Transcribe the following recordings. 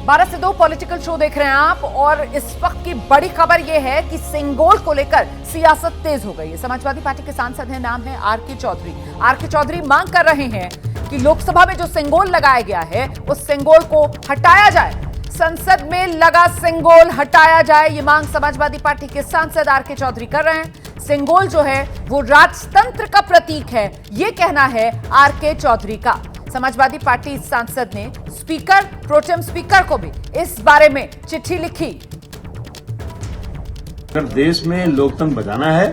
12 से 2 political show देख रहे हैं आप और इस वक्त की बड़ी खबर यह है कि सिंगोल को लेकर सियासत तेज हो गई है। समाजवादी पार्टी के सांसद हैं, नाम है आर.के. चौधरी। आर.के. चौधरी मांग कर रहे हैं कि लोकसभा में जो सिंगोल लगाया गया है उस सिंगोल को हटाया जाए, संसद में लगा सिंगोल हटाया जाए। ये मांग समाजवादी पार्टी के सांसद आर.के. चौधरी कर रहे हैं। सिंगोल जो है वो राजतंत्र का प्रतीक है, ये कहना है आर.के. चौधरी का। समाजवादी पार्टी सांसद ने स्पीकर, प्रोटेम स्पीकर को भी इस बारे में चिट्ठी लिखी। अगर देश में लोकतंत्र बचाना है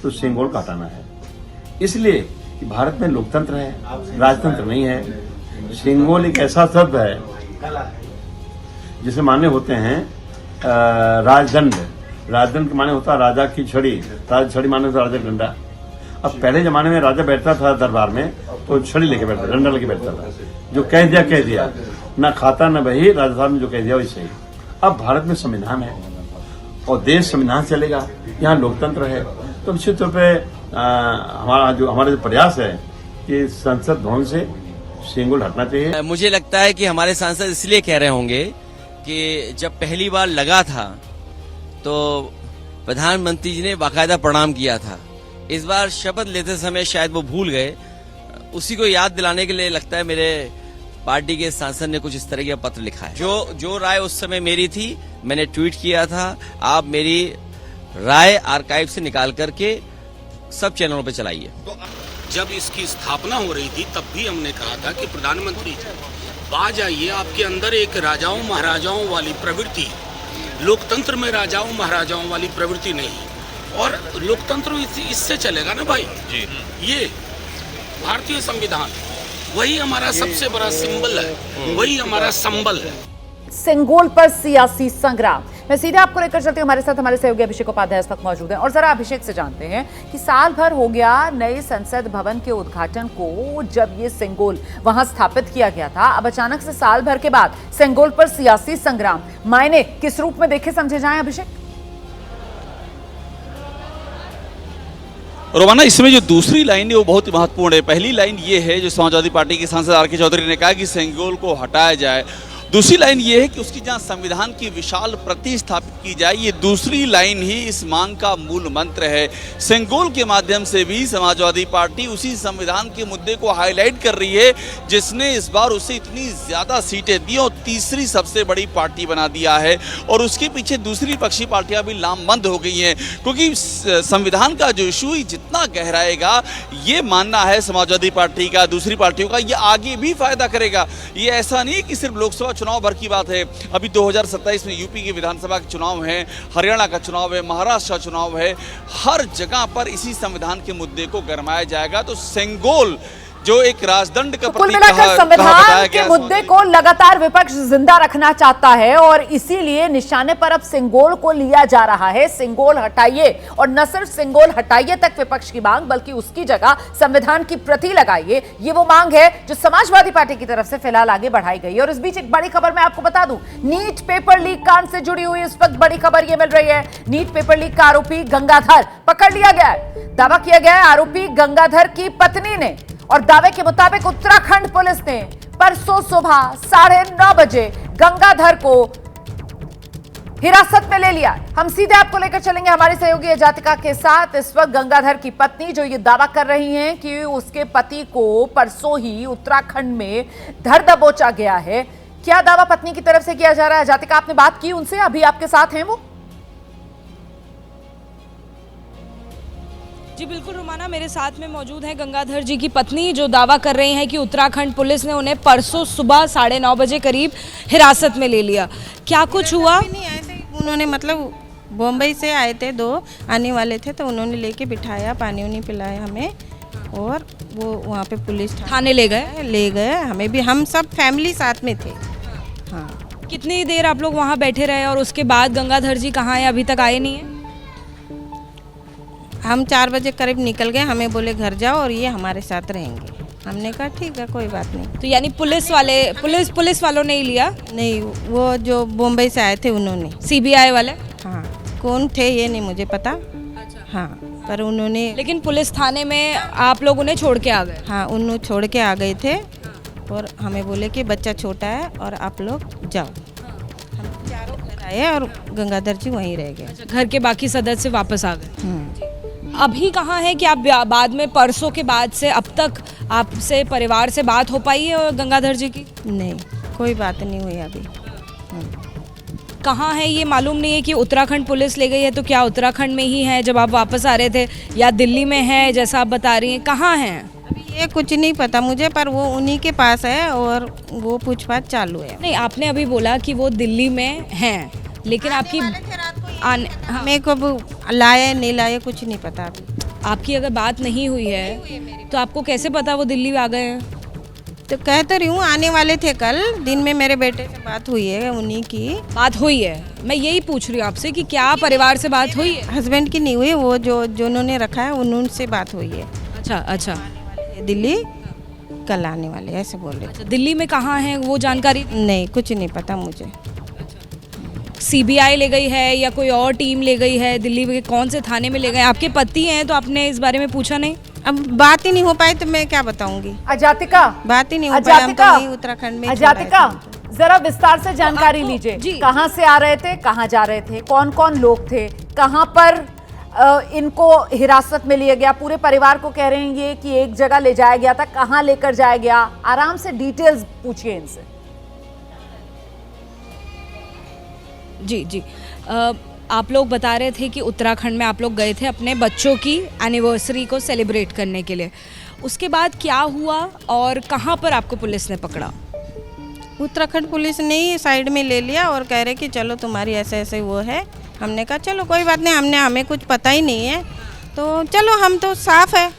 तो सिंगोल को हटाना है, इसलिए कि भारत में लोकतंत्र है, राजतंत्र नहीं है। सिंगोल एक ऐसा शब्द है जिसे माने होते हैं राजदंड। राजदंड के माने होता है राजा की छड़ी, छड़ी माने होता राजा डंडा। अब पहले जमाने में राजा बैठता था दरबार में तो छड़ी लेके बैठता, डंडा लेके बैठता था। जो कह दिया, ना खाता ना बही, राजा साहब ने जो कह दिया वैसे ही। अब भारत में संविधान है और देश संविधान चलेगा, यहाँ लोकतंत्र है, तो निश्चित तौर पर हमारा जो प्रयास है कि संसद भवन से सिंगोल हटना चाहिए। मुझे लगता है कि हमारे सांसद इसलिए कह रहे होंगे कि जब पहली बार लगा था तो प्रधानमंत्री जी ने बाकायदा प्रणाम किया था। इस बार शपथ लेते समय शायद वो भूल गए, उसी को याद दिलाने के लिए लगता है मेरे पार्टी के सांसद ने कुछ इस तरह का पत्र लिखा है। जो राय उस समय मेरी थी, मैंने ट्वीट किया था। आप मेरी राय आर्काइव से निकाल करके सब चैनलों पे चलाइए। तो जब इसकी स्थापना हो रही थी तब भी हमने कहा था कि प्रधानमंत्री जी बाज आइए, आपके अंदर एक राजाओं महाराजाओं वाली प्रवृत्ति, लोकतंत्र में राजाओं महाराजाओं वाली प्रवृत्ति नहीं, और लोकतंत्र इससे चलेगा ना भाई जी। ये भारतीय संविधान वही हमारा सबसे बड़ा सिंबल है, वही हमारा संबल है। सिंगोल पर सियासी संग्राम। मैं सीधे आपको लेकर चलती हूँ, हमारे साथ हमारे सहयोगी अभिषेक उपाध्याय इस वक्त मौजूद हैं। और जरा अभिषेक से जानते हैं कि साल भर हो गया नए संसद भवन के उद्घाटन को, जब ये सिंगोल वहां स्थापित किया गया था। अब अचानक से साल भर के बाद सिंगोल पर सियासी संग्राम, मायने किस रूप में देखे समझे जाएं अभिषेक? रोमाना, इसमें जो दूसरी लाइन है वो बहुत ही महत्वपूर्ण है। पहली लाइन ये है जो समाजवादी पार्टी के सांसद आर.के. चौधरी ने कहा कि सिंगोल को हटाया जाए। दूसरी लाइन ये है कि उसकी जहां संविधान की विशाल प्रति स्थापित की जाए। ये दूसरी लाइन ही इस मांग का मूल मंत्र है। सिंगोल के माध्यम से भी समाजवादी पार्टी उसी संविधान के मुद्दे को हाईलाइट कर रही है जिसने इस बार उसे इतनी ज्यादा सीटें दी और तीसरी सबसे बड़ी पार्टी बना दिया है। और उसके पीछे दूसरी पक्षी पार्टियां भी लामबंद हो गई हैं, क्योंकि संविधान का जो इशू जितना गहराएगा, ये मानना है समाजवादी पार्टी का, दूसरी पार्टियों का, ये आगे भी फायदा करेगा। ये ऐसा नहीं कि सिर्फ लोकसभा चुनाव भर की बात है। अभी 2027 में यूपी के विधानसभा के चुनाव हैं, हरियाणा का चुनाव है, महाराष्ट्र का चुनाव है। हर जगह पर इसी संविधान के मुद्दे को गरमाया जाएगा। तो सिंगोल जो एक राजदंड का कुल मिलाकर संविधान के मुद्दे को लगातार विपक्ष जिंदा रखना चाहता है और इसीलिए निशाने पर अब सिंगोल को लिया जा रहा है। सिंगोल हटाइए, और न सिर्फ सिंगोल हटाइए तक विपक्ष की मांग, बल्कि उसकी जगह संविधान की प्रति लगाइए। ये वो मांग है जो समाजवादी पार्टी की तरफ से फिलहाल आगे बढ़ाई गई है। और इस बीच एक बड़ी खबर मैं आपको बता दूं, नीट पेपर लीक कांड से जुड़ी हुई इस वक्त बड़ी खबर यह मिल रही है। नीट पेपर लीक का आरोपी गंगाधर पकड़ लिया गया है। दावा किया गया है आरोपी गंगाधर की पत्नी ने, और दावे के मुताबिक उत्तराखंड पुलिस ने परसों सुबह 9:30 बजे गंगाधर को हिरासत में ले लिया। हम सीधे आपको लेकर चलेंगे हमारी सहयोगी अजातिका के साथ। इस वक्त गंगाधर की पत्नी जो ये दावा कर रही हैं कि उसके पति को परसों ही उत्तराखंड में धर दबोचा गया है। क्या दावा पत्नी की तरफ से किया जा रहा है? अजातिका, आपने बात की उनसे, अभी आपके साथ हैं वो? जी बिल्कुल रोमाना, मेरे साथ में मौजूद है गंगाधर जी की पत्नी, जो दावा कर रही हैं कि उत्तराखंड पुलिस ने उन्हें परसों सुबह 9:30 बजे करीब हिरासत में ले लिया। क्या कुछ हुआ? नहीं, ऐसे उन्होंने मतलब बॉम्बे से आए थे, 2 आने वाले थे, तो उन्होंने लेके बिठाया, पानी उनी पिलाया हमें, और वो वहाँ पे पुलिस थाने ले गए हमें भी। हम सब फैमिली साथ में थे। हाँ। कितनी देर आप लोग वहाँ बैठे रहे और उसके बाद गंगाधर जी कहाँ हैं? अभी तक आए नहीं है? हम 4 बजे करीब निकल गए, हमें बोले घर जाओ और ये हमारे साथ रहेंगे। हमने कहा ठीक है, कोई बात नहीं। तो यानी पुलिस वालों ने ही लिया? नहीं, वो जो बॉम्बे से आए थे उन्होंने। सीबीआई वाले? हाँ, कौन थे ये नहीं मुझे पता। हाँ, पर उन्होंने, लेकिन पुलिस थाने में आप लोग उन्हें छोड़ के आ गए? हाँ, उन्होंने छोड़ के आ गए थे और हमें बोले कि बच्चा छोटा है और आप लोग जाओ। हम चारों घर आए और गंगाधर जी वहीं रह गए। अच्छा, घर के बाकी सदस्य वापस आ गए। अभी कहाँ है कि आप बाद में परसों के बाद से अब तक आपसे परिवार से बात हो पाई है और गंगाधर जी की? नहीं, कोई बात नहीं हुई अभी। कहाँ है ये मालूम नहीं है कि उत्तराखंड पुलिस ले गई है, तो क्या उत्तराखंड में ही है जब आप वापस आ रहे थे, या दिल्ली में है जैसा आप बता रही हैं? कहाँ हैं? अभी ये कुछ नहीं पता मुझे, पर वो उन्हीं के पास है और वो पूछताछ चालू है। नहीं, आपने अभी बोला कि वो दिल्ली में हैं, लेकिन आपकी मेरे को लाए नहीं लाए कुछ नहीं पता अभी। आपकी अगर बात नहीं हुई है तो आपको कैसे पता वो दिल्ली आ गए हैं? तो कह तो रही हूँ आने वाले थे कल दिन में, मेरे बेटे से बात हुई है, उन्हीं की बात हुई है। मैं यही पूछ रही हूँ आपसे कि क्या परिवार से बात हुई है? हस्बैंड की नहीं हुई, वो जो उन्होंने रखा है उनसे बात हुई है। अच्छा अच्छा दिल्ली कल आने वाले ऐसे बोल रहे। अच्छा, दिल्ली में कहाँ है वो जानकारी? नहीं, कुछ नहीं पता मुझे। सीबीआई ले गई है या कोई और टीम ले गई है? दिल्ली के कौन से थाने में ले गए? आपके पति हैं तो आपने इस बारे में पूछा नहीं? अब बात ही नहीं हो पाई तो मैं क्या बताऊंगी। अजातिका, बात ही नहीं हो पाई, हम तो वहीं उत्तराखंड में अजातिका, जरा विस्तार से जानकारी आपको- लीजिए। जी। कहाँ से आ रहे थे, कहाँ जा रहे थे, कौन कौन लोग थे, कहाँ पर इनको हिरासत में लिया गया? पूरे परिवार को कह रहे हैं ये कि एक जगह ले जाया गया था, कहाँ लेकर जाया गया? आराम से डिटेल्स पूछिए इनसे। जी जी, आप लोग बता रहे थे कि उत्तराखंड में आप लोग गए थे अपने बच्चों की एनिवर्सरी को सेलिब्रेट करने के लिए। उसके बाद क्या हुआ और कहाँ पर आपको पुलिस ने पकड़ा? उत्तराखंड पुलिस ने ही साइड में ले लिया और कह रहे कि चलो तुम्हारी ऐसे ऐसे वो है। हमने कहा चलो कोई बात नहीं, हमें कुछ पता ही नहीं है तो चलो हम तो साफ है।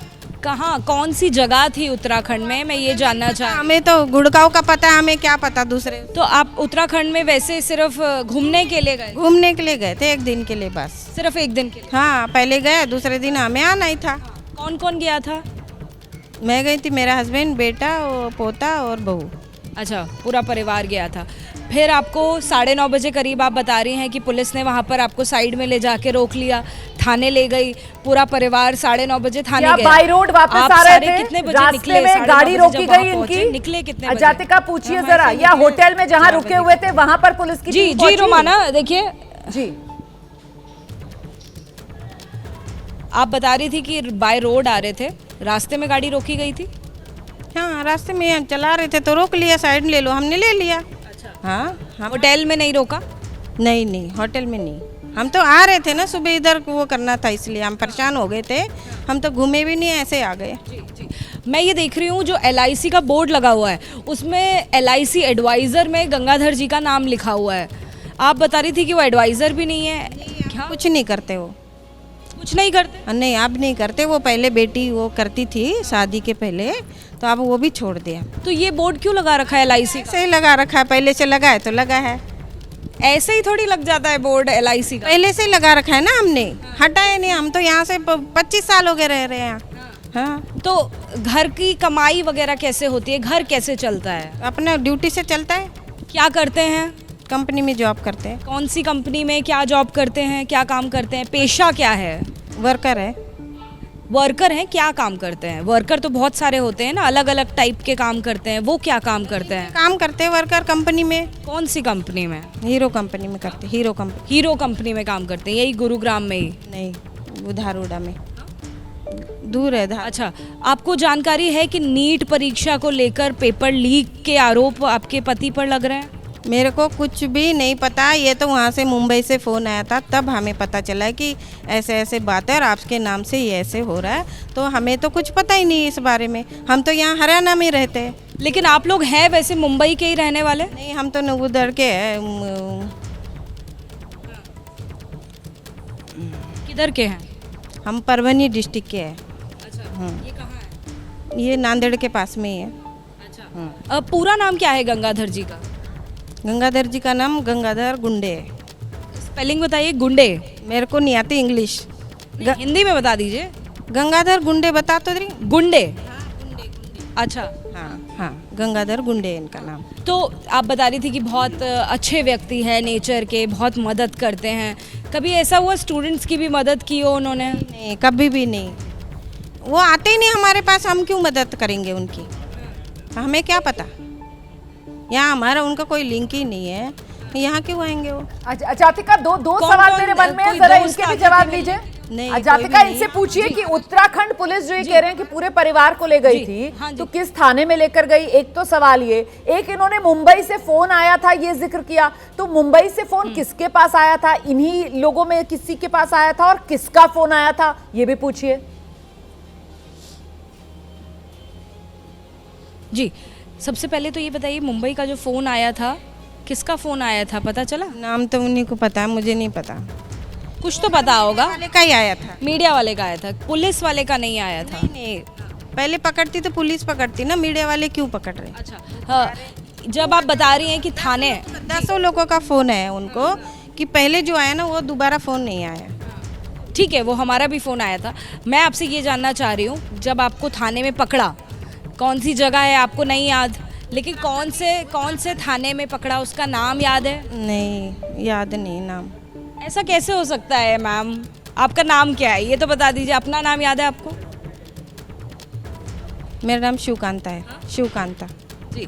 कहाँ, कौन सी जगह थी उत्तराखंड में, मैं ये जानना चाह। हमें तो गुड़गांव का पता है, हमें क्या पता दूसरे। तो आप उत्तराखंड में वैसे सिर्फ घूमने के लिए गए? घूमने के लिए गए थे, एक दिन के लिए बस। सिर्फ एक दिन के लिए? हाँ, पहले गए, दूसरे दिन हमें आना ही था। कौन कौन गया था? मैं गई थी, मेरा हस्बैंड, बेटा और पोता और बहू। अच्छा, पूरा परिवार गया था। फिर आपको 9:30 बजे करीब आप बता रही हैं कि पुलिस ने वहाँ पर आपको साइड में ले जाके रोक लिया, थाने ले गई, पूरा परिवार 9:30 बजे थाने क्या गया। बाई रोड वापस आप आ रहे सारे थे? कितने बजे रास्ते निकले? में 9:30 गाड़ी बजे रोकी जब वहाँ गई पहुंचे, इनकी? निकले कितने बजे? अजातिका पूछिए जरा, या होटल में जहाँ रुके हुए थे वहां पर पुलिस की जी टीम जी पहुंची? रोमाना, देखिए जी, आप बता रही थी कि बाय रोड आ रहे थे, रास्ते में गाड़ी रोकी गई थी? हाँ, रास्ते में हम चला रहे थे तो रोक लिया, साइड ले लो, हमने ले लिया। हाँ, हम होटल में नहीं रोका? नहीं नहीं, होटल में नहीं, हम तो आ रहे थे ना, सुबह इधर वो करना था इसलिए हम परेशान हो गए थे, हम तो घूमे भी नहीं, ऐसे आ गए। जी जी, मैं ये देख रही हूँ जो LIC का बोर्ड लगा हुआ है उसमें LIC एडवाइज़र में गंगाधर जी का नाम लिखा हुआ है। आप बता रही थी कि वो एडवाइज़र भी नहीं है। क्या कुछ नहीं करते वो? कुछ नहीं करते? नहीं, अब नहीं करते। वो पहले बेटी वो करती थी शादी के पहले, तो अब वो भी छोड़ दिया। तो ये बोर्ड क्यों लगा रखा है LIC का? सही लगा रखा है, पहले से लगा है तो लगा है। ऐसे ही थोड़ी लग जाता है बोर्ड LIC का। पहले से ही लगा रखा है ना, हमने हटाया नहीं। हम तो यहाँ से 25 साल हो गए रह रहे हैं यहाँ। हाँ, तो घर की कमाई वगैरह कैसे होती है, घर कैसे चलता है? अपना ड्यूटी से चलता है। क्या करते हैं? कंपनी में जॉब करते हैं। कौन सी कंपनी में क्या जॉब करते हैं, क्या काम करते हैं, पेशा क्या है? वर्कर है। वर्कर हैं, क्या काम करते हैं? वर्कर तो बहुत सारे होते हैं ना, अलग अलग टाइप के काम करते हैं, वो क्या काम करते हैं? काम करते हैं वर्कर कंपनी में। कौन सी कंपनी में? हीरो कंपनी में करते, हीरो कंपनी। हीरो कंपनी में काम करते हैं, यही गुरुग्राम में ही? नहीं, धारोड़ा में, दूर है। अच्छा, आपको जानकारी है कि नीट परीक्षा को लेकर पेपर लीक के आरोप आपके पति पर लग रहे हैं? मेरे को कुछ भी नहीं पता, ये तो वहाँ से मुंबई से फ़ोन आया था, तब हमें पता चला कि ऐसे ऐसे बात है और आपके नाम से ये ऐसे हो रहा है। तो हमें तो कुछ पता ही नहीं इस बारे में, हम तो यहाँ हरियाणा में रहते हैं। लेकिन आप लोग हैं वैसे मुंबई के ही रहने वाले? नहीं, हम तो उधर के हैं। किधर के हैं? हम परभनी डिस्ट्रिक्ट के हैं। अच्छा, ये कहाँ है? ये नांदेड़ के पास में ही है। अच्छा, पूरा नाम क्या है गंगाधर जी का? गंगाधर जी का नाम गंगाधर गुंडे है। स्पेलिंग बताइए। गुंडे? मेरे को नहीं आती इंग्लिश। हिंदी में बता दीजिए। गंगाधर गुंडे बता तो रही। गुंडे? अच्छा, हाँ हाँ, गंगाधर गुंडे है इनका नाम। तो आप बता रही थी कि बहुत अच्छे व्यक्ति हैं, नेचर के, बहुत मदद करते हैं। कभी ऐसा हुआ स्टूडेंट्स की भी मदद की हो उन्होंने? नहीं, कभी भी नहीं। वो आते ही नहीं हमारे पास, हम क्यों मदद करेंगे उनकी? हमें क्या पता, यहाँ हमारा उनका कोई लिंक ही नहीं है। यहाँ क्यों आएंगे वो? जातिका, दो कौन- सवाल कौन- मेरे मन में है, कोई जरा दोस्त इनके भी आके जवाब मिले? लीजिए। नहीं, कोई जातिका, भी नहीं इनसे है। पूछिए कि उत्तराखंड पुलिस जो ये कह रहे हैं कि पूरे परिवार को ले गई जी, थी, हाँ जी। तो किस थाने में लेकर गई? एक तो सवाल ये, एक इन्होंने मुंबई से फोन आया था ये जिक्र किया, तो मुंबई से फोन किसके पास आया था? इन्हीं लोगों में किसी के पास आया था, और किसका फोन आया था ये भी पूछिए। जी, सबसे पहले तो ये बताइए, मुंबई का जो फ़ोन आया था, किसका फ़ोन आया था, पता चला? नाम तो उन्हीं को पता है, मुझे नहीं पता। कुछ तो पता होगा। वाले का ही आया था। मीडिया वाले का आया था, पुलिस वाले का नहीं आया था। नहीं, पहले पकड़ती तो पुलिस पकड़ती ना, मीडिया वाले क्यों पकड़ रहे? अच्छा, हाँ, जब आप बता रही हैं कि थाने, 10 लोगों का फ़ोन है उनको कि पहले जो आया ना वो दोबारा फ़ोन नहीं आया। ठीक है, वो हमारा भी फ़ोन आया था। मैं आपसे ये जानना चाह रही हूँ, जब आपको थाने में पकड़ा, कौन सी जगह है आपको नहीं याद, लेकिन कौन से थाने में पकड़ा उसका नाम याद है? नहीं, याद नहीं नाम। ऐसा कैसे हो सकता है मैम? आपका नाम क्या है ये तो बता दीजिए, अपना नाम याद है आपको? मेरा नाम शिवकांता है, शिवकांता। जी,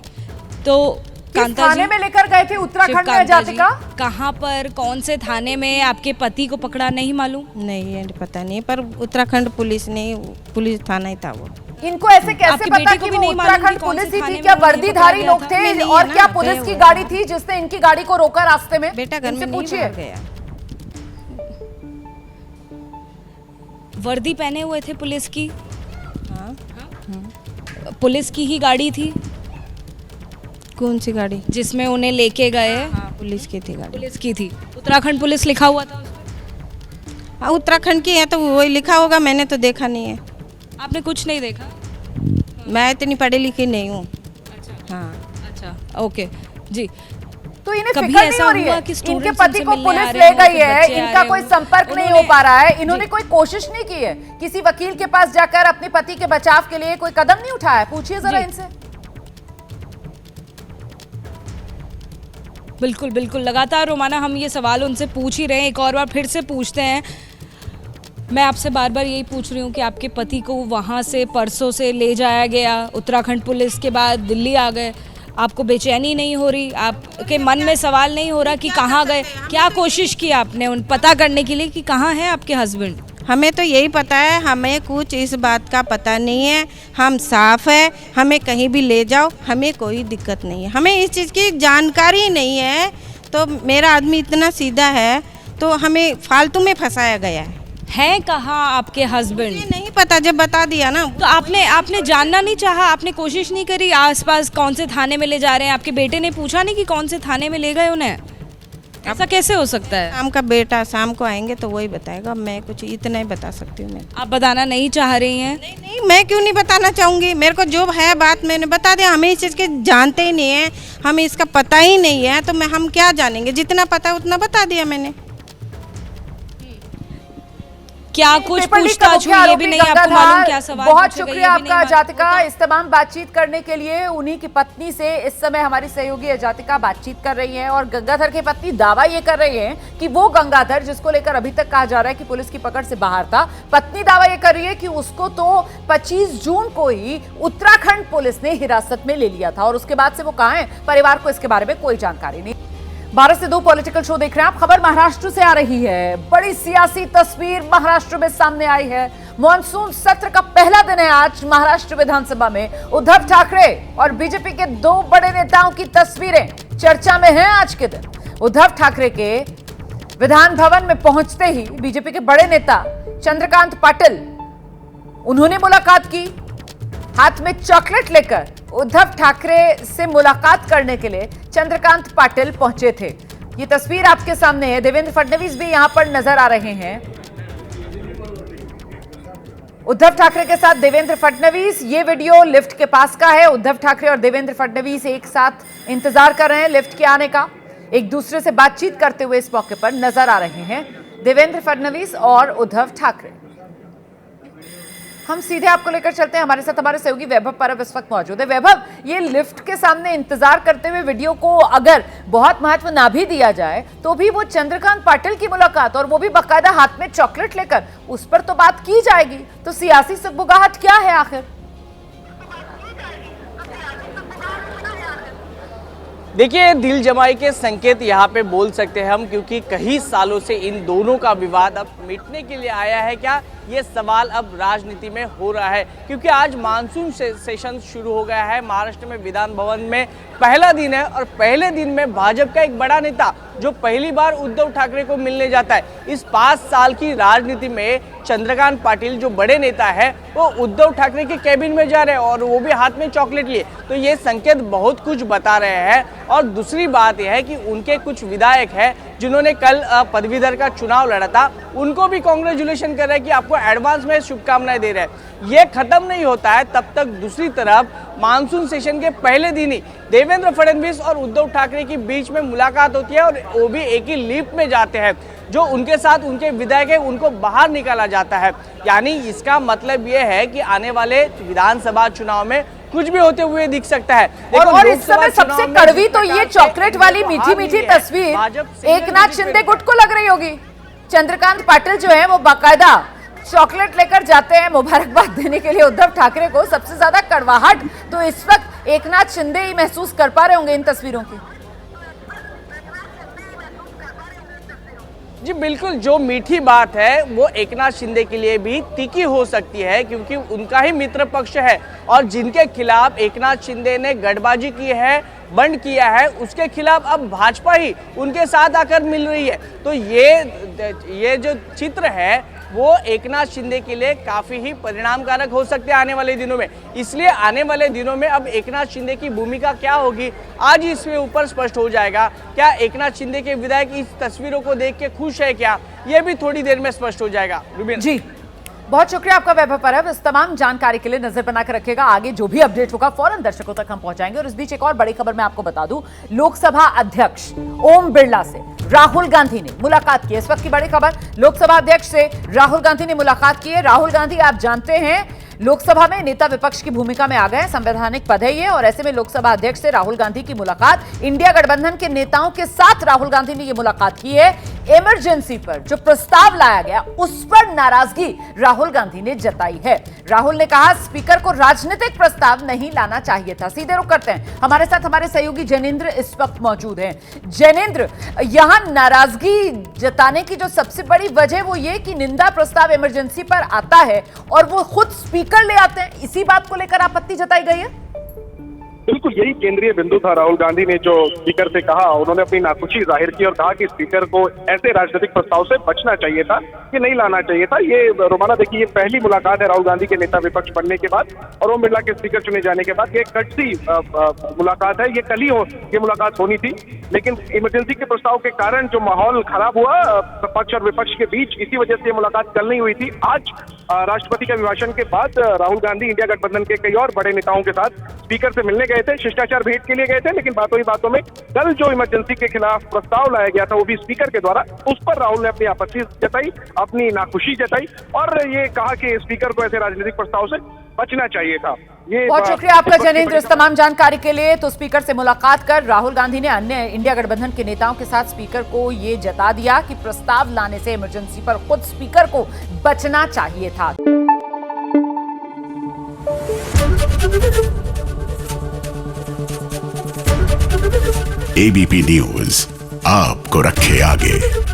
तो किस कांता थाने जी, में लेकर गए थे उत्तराखंड में शिवकांता जी, जातिका? कहाँ पर, कौन से थाने में आपके पति को पकड़ा, नहीं मालूम? नहीं, ये पता नहीं, पर उत्तराखंड पुलिस नहीं, पुलिस थाना ही था वो। इनको ऐसे कैसे आपकी पता बेटी को कि भी वो नहीं मालूम कि उत्तराखंड कौन से पुलिस ही थाने थी? में क्या उनको वर्दीधारी पकड़ा लोग गया थे? नहीं, नहीं और है क्या ना, पुलिस गए की हुए गाड़ी हैं। थी जिसने इनकी गाड़ी को रोका रास्ते में? बेटा घर में इनसे नहीं पूछिए। बाहर गया। वर्दी पहने हुए थे पुलिस की? हाँ, पुलिस की ही गाड़ी थी कौन सी गाड़ी? जिसमें उन्हें लेके गए? हाँ, पुलिस की थी गाड़ी। पुलिस की थी। उत्तराखंड पुलिस लिखा हुआ था उसमें? हाँ, उत्तराखंड की है तो वही लिखा होगा, मैंने तो देखा नहीं है। आपने कुछ नहीं देखा? मैं इतनी पढ़ी लिखी नहीं हूँ। अच्छा, हाँ, अच्छा, ओके जी। तो इन्हें कभी फिक्र नहीं ऐसा हो रही हुआ है? कि इनके स्टूडेंट्स पति इनसे को मिलने आ पुलिस रहे ले हों, गई कुछ है, बच्चे आ इनका रहे कोई हों, संपर्क नहीं हो उन्होंने- पा रहा है, इन्होंने जी। कोई कोशिश नहीं की है, किसी वकील के पास जाकर अपने पति के बचाव के लिए कोई कदम नहीं उठाया? पूछिए जरा जी। इनसे। बिल्कुल बिल्कुल, लगातार रोमाना हम ये सवाल उनसे पूछ ही रहे हैं, एक और बार फिर से पूछते हैं। मैं आपसे बार बार यही पूछ रही हूँ कि आपके पति को वहाँ से परसों से ले जाया गया, उत्तराखंड पुलिस के बाद दिल्ली आ गए, आपको बेचैनी नहीं हो रही? आपके मन में सवाल नहीं हो रहा कि कहाँ गए? क्या कोशिश की आपने उन पता करने के लिए कि कहाँ है आपके हस्बैंड? हमें तो यही पता है, हमें कुछ इस बात का पता नहीं है। हम साफ है, हमें कहीं भी ले जाओ, हमें कोई दिक्कत नहीं है, हमें इस चीज़ की जानकारी नहीं है। तो मेरा आदमी इतना सीधा है, तो हमें फालतू में फंसाया गया है। कहाँ आपके हस्बैंड? ये नहीं पता, जब बता दिया ना। तो आपने जानना नहीं चाहा? आपने कोशिश नहीं करी आसपास कौन से थाने में ले जा रहे हैं? आपके बेटे ने पूछा नहीं कि कौन से थाने में ले गए उन्हें? ऐसा कैसे हो सकता है? शाम का बेटा शाम को आएंगे तो वही बताएगा, मैं कुछ इतना ही बता सकती हूँ। मैं आप बताना नहीं चाह रही हैं? नहीं, मैं क्यों नहीं बताना चाहूँगी? मेरे को जो है बात मैंने बता दिया, हमें इस चीज़ के जानते ही नहीं है, हमें इसका पता ही नहीं है, तो हम क्या जानेंगे? जितना पता है उतना बता दिया मैंने। क्या कुछ पेपर लीक पूछताछ का हुई ये मुख्य भी नहीं आरोपी आपको मालूम? क्या गंगाधार, सवाल बहुत पूछे गए, शुक्रिया ये भी नहीं आपका मालूम? जातिका, इस तमाम बातचीत करने के लिए। उन्हीं की पत्नी से इस समय हमारी सहयोगी जातिका बातचीत कर रही हैं, और गंगाधर की पत्नी दावा ये कर रही है कि वो गंगाधर, जिसको लेकर अभी तक कहा जा रहा है कि पुलिस की पकड़ से बाहर था, पत्नी दावा ये कर रही है कि उसको तो 25 जून को ही उत्तराखंड पुलिस ने हिरासत में ले लिया था, और उसके बाद से वो कहां है, परिवार को इसके बारे में कोई जानकारी नहीं। भारत से 2 पॉलिटिकल शो देख रहे हैं आप। खबर महाराष्ट्र से आ रही है, बड़ी सियासी तस्वीर महाराष्ट्र में सामने आई है। मॉनसून सत्र का पहला दिन है आज महाराष्ट्र विधानसभा में। उद्धव ठाकरे और बीजेपी के 2 बड़े नेताओं की तस्वीरें चर्चा में हैं आज के दिन। उद्धव ठाकरे के विधान भवन में पहुंचते ही बीजेपी के बड़े नेता चंद्रकांत पाटिल, उन्होंने मुलाकात की, हाथ में चॉकलेट लेकर उद्धव ठाकरे से मुलाकात करने के लिए चंद्रकांत पाटिल पहुंचे थे। ये तस्वीर आपके सामने है। देवेंद्र फडणवीस भी यहां पर नजर आ रहे हैं। उद्धव ठाकरे के साथ देवेंद्र फडणवीस, ये वीडियो लिफ्ट के पास का है। उद्धव ठाकरे और देवेंद्र फडणवीस एक साथ इंतजार कर रहे हैं लिफ्ट के आने का, एक दूसरे से बातचीत करते हुए इस मौके पर नजर आ रहे हैं देवेंद्र फडणवीस और उद्धव ठाकरे। हम सीधे आपको लेकर चलते हैं, हमारे साथ हमारे सहयोगी वैभव परब इस वक्त मौजूद है। वैभव, ये लिफ्ट के सामने इंतजार करते हुए वीडियो को अगर बहुत महत्व ना भी दिया जाए तो भी वो चंद्रकांत पाटिल की मुलाकात, और वो भी बाकायदा हाथ में चॉकलेट लेकर, उस पर तो बात की जाएगी। तो सियासी सुगबुगाहट क्या है आखिर? देखिए, दिल जमाई के संकेत यहाँ पे बोल सकते हैं हम, क्योंकि कई सालों से इन दोनों का विवाद अब मिटने के लिए आया है क्या, ये सवाल अब राजनीति में हो रहा है। क्योंकि आज मानसून सेशन शुरू हो गया है, महाराष्ट्र में विधान भवन में पहला दिन है और पहले दिन में भाजपा का एक बड़ा नेता जो पहली बार उद्धव ठाकरे को मिलने जाता है। इस 5 साल की राजनीति में चंद्रकांत पाटिल जो बड़े नेता है वो उद्धव ठाकरे के कैबिन में जा रहे हैं और वो भी हाथ में चॉकलेट लिए, तो ये संकेत बहुत कुछ बता रहे हैं। और दूसरी बात यह है कि उनके कुछ विधायक हैं जिन्होंने कल पदवीधर का चुनाव लड़ा था, उनको भी कांग्रेचुलेशन कर रहे हैं कि आपको एडवांस में शुभकामनाएं दे रहे हैं। ये खत्म नहीं होता है तब तक दूसरी तरफ मानसून सेशन के पहले दिन ही देवेंद्र फडणवीस और उद्धव ठाकरे के बीच में मुलाकात होती है और वो भी एक ही लिफ्ट में जाते हैं। जो उनके साथ उनके विधायक है उनको बाहर निकाला जाता है। यानी इसका मतलब ये है कि आने वाले विधानसभा चुनाव में कुछ भी होते हुए दिख सकता है। और इस समय सबसे कड़वी तो ये चॉकलेट वाली मीठी मीठी तस्वीर एकनाथ शिंदे गुट को लग रही होगी। चंद्रकांत पाटिल जो है वो बाकायदा चॉकलेट लेकर जाते हैं मुबारकबाद देने के लिए उद्धव ठाकरे को। सबसे ज्यादा कड़वाहट तो इस वक्त एकनाथ शिंदे ही महसूस कर पा रहे होंगे इन तस्वीरों की। जी बिल्कुल, जो मीठी बात है वो एकनाथ शिंदे के लिए भी तीखी हो सकती है, क्योंकि उनका ही मित्र पक्ष है और जिनके खिलाफ एकनाथ शिंदे ने गठबाजी की है, बंड किया है, उसके खिलाफ अब भाजपा ही उनके साथ आकर मिल रही है। तो ये जो चित्र है वो एकनाथ शिंदे के लिए काफ़ी ही परिणामकारक हो सकते हैं आने वाले दिनों में। इसलिए आने वाले दिनों में अब एकनाथ शिंदे की भूमिका क्या होगी आज इसके ऊपर स्पष्ट हो जाएगा। क्या एकनाथ शिंदे के विधायक इस तस्वीरों को देख के खुश है क्या, ये भी थोड़ी देर में स्पष्ट हो जाएगा। रुबीन जी, बहुत शुक्रिया आपका वैभव परब। इस तमाम जानकारी के लिए नजर बनाकर रखिएगा, आगे जो भी अपडेट होगा फौरन दर्शकों तक हम पहुंचाएंगे। और इस बीच एक और बड़ी खबर मैं आपको बता दूं, लोकसभा अध्यक्ष ओम बिरला से राहुल गांधी ने मुलाकात की। इस वक्त की बड़ी खबर, लोकसभा अध्यक्ष से राहुल गांधी ने मुलाकात की है। राहुल गांधी आप जानते हैं लोकसभा में नेता विपक्ष की भूमिका में आ गए, संवैधानिक पद है ये, और ऐसे में लोकसभा अध्यक्ष से राहुल गांधी की मुलाकात, इंडिया गठबंधन के नेताओं के साथ राहुल गांधी ने ये मुलाकात की है। इमरजेंसी पर जो प्रस्ताव लाया गया उस पर नाराजगी राहुल गांधी ने जताई है। राहुल ने कहा स्पीकर को राजनीतिक प्रस्ताव नहीं लाना चाहिए था। सीधे रुख करते हैं, हमारे साथ हमारे सहयोगी जैनेंद्र इस वक्त मौजूद हैं। जैनेंद्र, यहां नाराजगी जताने की जो सबसे बड़ी वजह वो ये कि निंदा प्रस्ताव इमरजेंसी पर आता है और वो खुद स्पीकर ले आते हैं, इसी बात को लेकर आपत्ति जताई गई है। बिल्कुल यही केंद्रीय बिंदु था। राहुल गांधी ने जो स्पीकर से कहा, उन्होंने अपनी नाखुशी जाहिर की और कहा कि स्पीकर को ऐसे राजनीतिक प्रस्ताव से बचना चाहिए था, कि नहीं लाना चाहिए था। ये रोमाना देखिए, ये पहली मुलाकात है राहुल गांधी के नेता विपक्ष बनने के बाद और ओम बिरला के स्पीकर चुने जाने के बाद। ये कटसी मुलाकात है, ये कल ही ये मुलाकात होनी थी, लेकिन इमरजेंसी के प्रस्ताव के कारण जो माहौल खराब हुआ पक्ष और विपक्ष के बीच, इसी वजह से ये मुलाकात कल नहीं हुई थी। आज राष्ट्रपति के अभिभाषण के बाद राहुल गांधी इंडिया गठबंधन के कई और बड़े नेताओं के साथ स्पीकर से मिलने गए थे, शिष्टाचार भेंट के लिए गए थे। लेकिन बातों ही बातों में कल जो इमरजेंसी के खिलाफ प्रस्ताव लाया गया था, वो भी स्पीकर के द्वारा, उस पर राहुल ने अपनी आपत्ति जताई, अपनी नाखुशी जताई और ये कहा कि स्पीकर को ऐसे राजनीतिक प्रस्ताव से बचना चाहिए था। ये बहुत शुक्रिया आपका जैनेंद्र इस तमाम जानकारी के लिए। तो स्पीकर से मुलाकात कर राहुल गांधी ने अन्य इंडिया गठबंधन के नेताओं के साथ स्पीकर को ये जता दिया कि प्रस्ताव लाने से इमरजेंसी पर खुद स्पीकर को बचना चाहिए था। एबीपी न्यूज आपको रखे आगे।